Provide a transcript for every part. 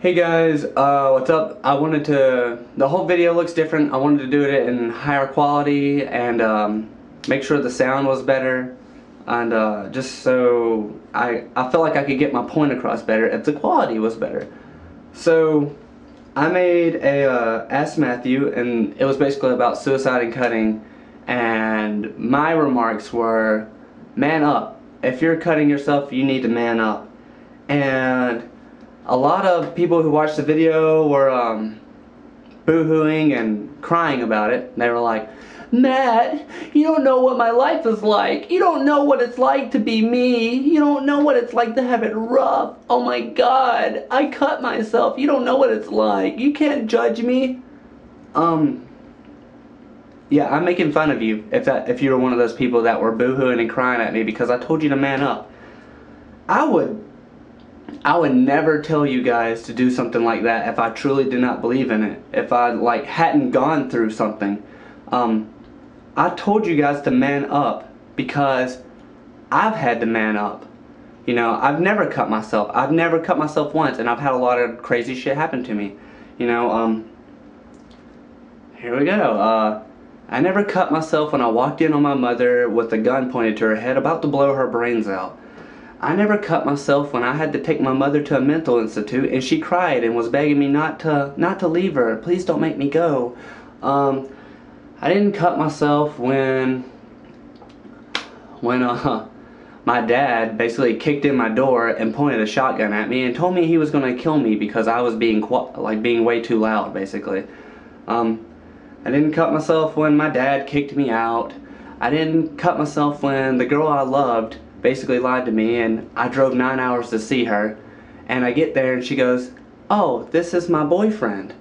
Hey guys, what's up? The whole video looks different. I wanted to do it in higher quality and make sure the sound was better, and just so I felt like I could get my point across better if the quality was better. So I made a Ask Matthew, and it was basically about suicide and cutting, and my remarks were, man up. If you're cutting yourself, you need to man up. And a lot of people who watched the video were boo-hooing and crying about it. They were like, Matt, you don't know what my life is like. You don't know what it's like to be me. You don't know what it's like to have it rough. Oh my God, I cut myself. You don't know what it's like. You can't judge me. Yeah, I'm making fun of you if you were one of those people that were boo-hooing and crying at me because I told you to man up. I would never tell you guys to do something like that if I truly did not believe in it. If I hadn't gone through something. I told you guys to man up because I've had to man up. You know, I've never cut myself. I've never cut myself once, and I've had a lot of crazy shit happen to me. You know, here we go. I never cut myself when I walked in on my mother with a gun pointed to her head about to blow her brains out. I never cut myself when I had to take my mother to a mental institute and she cried and was begging me not to leave her. Please don't make me go. I didn't cut myself when my dad basically kicked in my door and pointed a shotgun at me and told me he was going to kill me because I was being way too loud, basically. I didn't cut myself when my dad kicked me out. I didn't cut myself when the girl I loved basically lied to me and I drove 9 hours to see her, and I get there and she goes, oh, this is my boyfriend.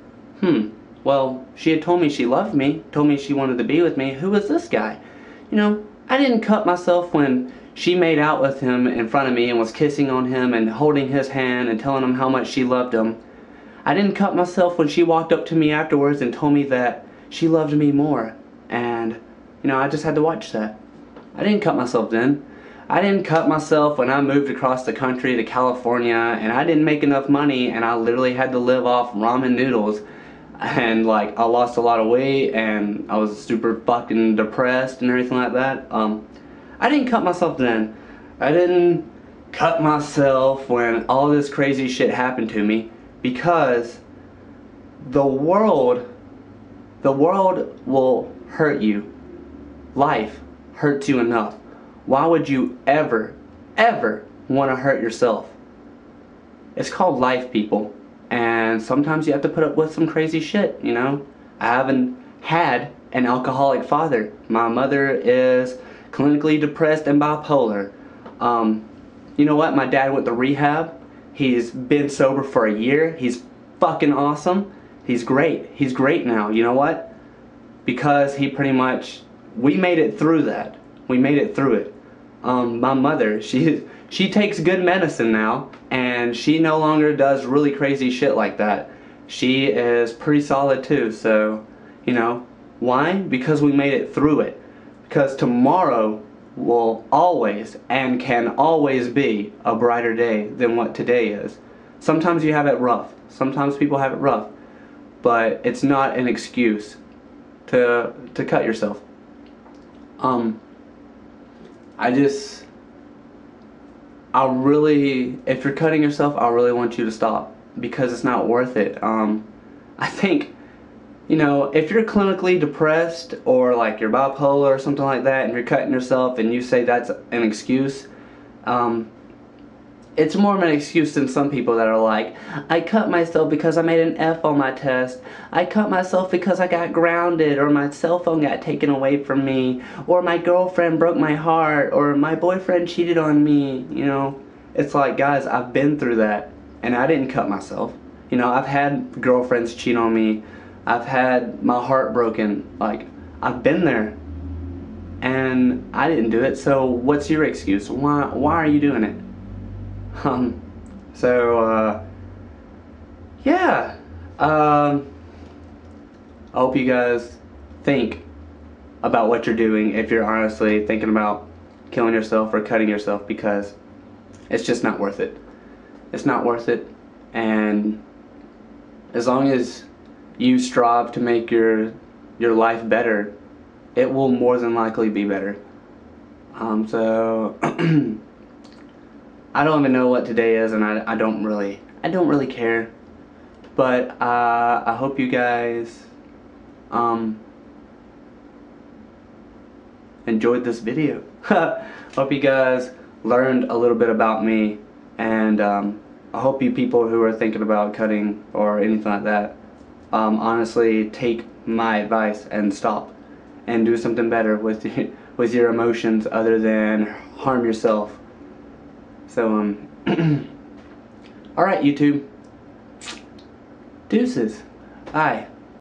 Well, she had told me she loved me, told me she wanted to be with me. Who is this guy? You know, I didn't cut myself when she made out with him in front of me and was kissing on him and holding his hand and telling him how much she loved him. I didn't cut myself when she walked up to me afterwards and told me that she loved me more, and you know, I just had to watch that. I didn't cut myself then. I didn't cut myself when I moved across the country to California and I didn't make enough money and I literally had to live off ramen noodles, and I lost a lot of weight and I was super fucking depressed and everything like that. I didn't cut myself then. I didn't cut myself when all this crazy shit happened to me because the world will hurt you. Life hurts you enough. Why would you ever want to hurt yourself? It's called life, people. And sometimes you have to put up with some crazy shit, you know? I haven't had an alcoholic father. My mother is clinically depressed and bipolar. You know what? My dad went to rehab. He's been sober for a year. He's fucking awesome. He's great. He's great now. You know what? Because we made it through that. We made it through it. My mother, she takes good medicine now, and she no longer does really crazy shit like that. She is pretty solid too, so, you know, why? Because we made it through it. Because tomorrow will always and can always be a brighter day than what today is. Sometimes you have it rough. Sometimes people have it rough. But it's not an excuse to cut yourself. If you're cutting yourself, I really want you to stop because it's not worth it. I think, you know, if you're clinically depressed or you're bipolar or something like that and you're cutting yourself and you say that's an excuse, it's more of an excuse than some people that are like, I cut myself because I made an F on my test. I cut myself because I got grounded, or my cell phone got taken away from me, or my girlfriend broke my heart, or my boyfriend cheated on me. You know, it's like, guys, I've been through that and I didn't cut myself. You know, I've had girlfriends cheat on me. I've had my heart broken. I've been there and I didn't do it. So what's your excuse? Why are you doing it? Yeah, I hope you guys think about what you're doing if you're honestly thinking about killing yourself or cutting yourself, because it's just not worth it. It's not worth it, and as long as you strive to make your life better, it will more than likely be better. So I don't even know what today is, and I don't really care. But I hope you guys enjoyed this video. Hope you guys learned a little bit about me, and I hope you people who are thinking about cutting or anything like that, honestly take my advice and stop and do something better with with your emotions other than harm yourself. So alright, YouTube. Deuces. Bye.